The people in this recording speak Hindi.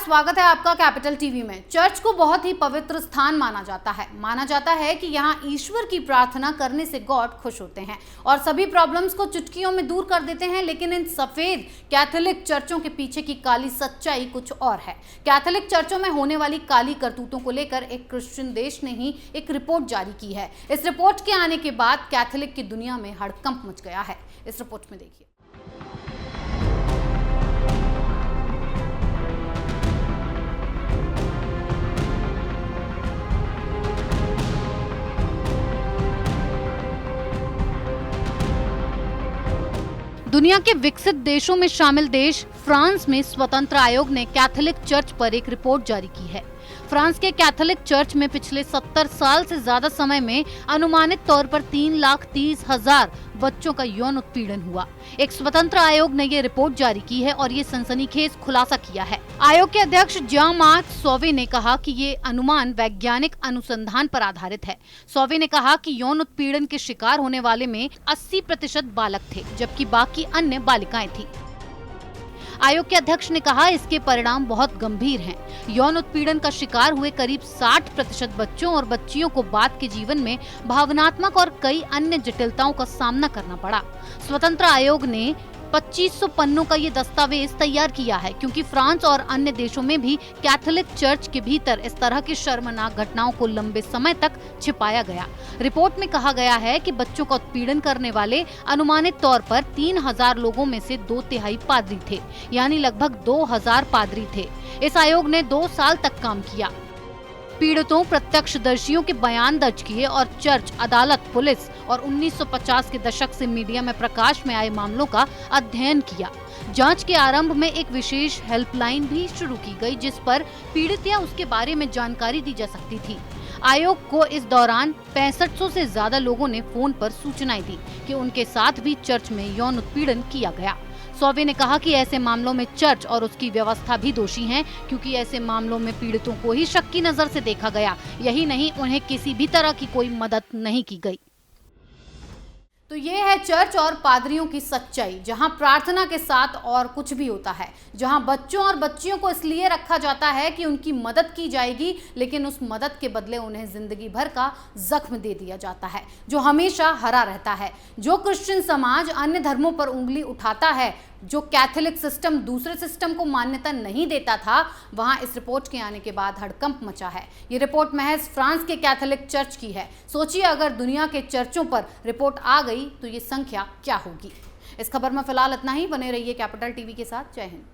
स्वागत है आपका कैपिटल टीवी में। चर्च को बहुत ही पवित्र स्थान माना जाता है कि यहाँ ईश्वर की प्रार्थना करने से गॉड खुश होते हैं और सभी प्रॉब्लम्स को चुटकियों में दूर कर देते हैं। लेकिन इन सफेद कैथोलिक चर्चों के पीछे की काली सच्चाई कुछ और है। कैथोलिक चर्चों में होने वाली काली करतूतों को लेकर एक क्रिश्चियन देश ने ही एक रिपोर्ट जारी की है। इस रिपोर्ट के आने के बाद कैथोलिक की दुनिया में हड़कंप मच गया है। इस रिपोर्ट में देखिए। दुनिया के विकसित देशों में शामिल देश फ्रांस में स्वतंत्र आयोग ने कैथोलिक चर्च पर एक रिपोर्ट जारी की है। फ्रांस के कैथोलिक चर्च में पिछले 70 साल से ज्यादा समय में अनुमानित तौर पर 3,30,000 बच्चों का यौन उत्पीड़न हुआ। एक स्वतंत्र आयोग ने ये रिपोर्ट जारी की है और ये सनसनीखेज खुलासा किया है। आयोग के अध्यक्ष जॉन-मार्क सौवे ने कहा कि ये अनुमान वैज्ञानिक अनुसंधान पर आधारित है। सौवे ने कहा कि यौन उत्पीड़न के शिकार होने वाले में 80% बालक थे, जबकि बाकी अन्य बालिकाएं थी। आयोग के अध्यक्ष ने कहा इसके परिणाम बहुत गंभीर हैं। यौन उत्पीड़न का शिकार हुए करीब 60% बच्चों और बच्चियों को बाद के जीवन में भावनात्मक और कई अन्य जटिलताओं का सामना करना पड़ा। स्वतंत्र आयोग ने 2500 पन्नों का ये दस्तावेज तैयार किया है, क्योंकि फ्रांस और अन्य देशों में भी कैथोलिक चर्च के भीतर इस तरह की शर्मनाक घटनाओं को लंबे समय तक छिपाया गया। रिपोर्ट में कहा गया है कि बच्चों का उत्पीड़न करने वाले अनुमानित तौर पर 3000 लोगों में से 2/3 पादरी थे, यानी लगभग 2000 पादरी थे। इस आयोग ने 2 साल तक काम किया। पीड़ितों, प्रत्यक्षदर्शियों के बयान दर्ज किए और चर्च, अदालत, पुलिस और 1950 के दशक से मीडिया में प्रकाश में आए मामलों का अध्ययन किया। जांच के आरंभ में एक विशेष हेल्पलाइन भी शुरू की गई, जिस पर पीड़ित या उसके बारे में जानकारी दी जा सकती थी। आयोग को इस दौरान 6500 से ज्यादा लोगों ने फोन पर सूचनाएं दी कि उनके साथ भी चर्च में यौन उत्पीड़न किया गया। सौवे ने कहा कि ऐसे मामलों में चर्च और उसकी व्यवस्था भी दोषी हैं, क्योंकि ऐसे मामलों में पीड़ितों को ही शक की नजर से देखा गया। यही नहीं, उन्हें किसी भी तरह की कोई मदद नहीं की गई। तो ये है चर्च और पादरियों की सच्चाई, जहां प्रार्थना के साथ और कुछ भी होता है, जहां बच्चों और बच्चियों को इसलिए रखा जाता है कि उनकी मदद की जाएगी, लेकिन उस मदद के बदले उन्हें जिंदगी भर का जख्म दे दिया जाता है, जो हमेशा हरा रहता है। जो क्रिश्चियन समाज अन्य धर्मों पर उंगली उठाता है, जो कैथोलिक सिस्टम दूसरे सिस्टम को मान्यता नहीं देता था, वहां इस रिपोर्ट के आने के बाद हड़कंप मचा है। ये रिपोर्ट महज फ्रांस के कैथोलिक चर्च की है। सोचिए अगर दुनिया के चर्चों पर रिपोर्ट आ गई तो ये संख्या क्या होगी। इस खबर में फिलहाल इतना ही। बने रहिए कैपिटल टीवी के साथ। जय हिंद।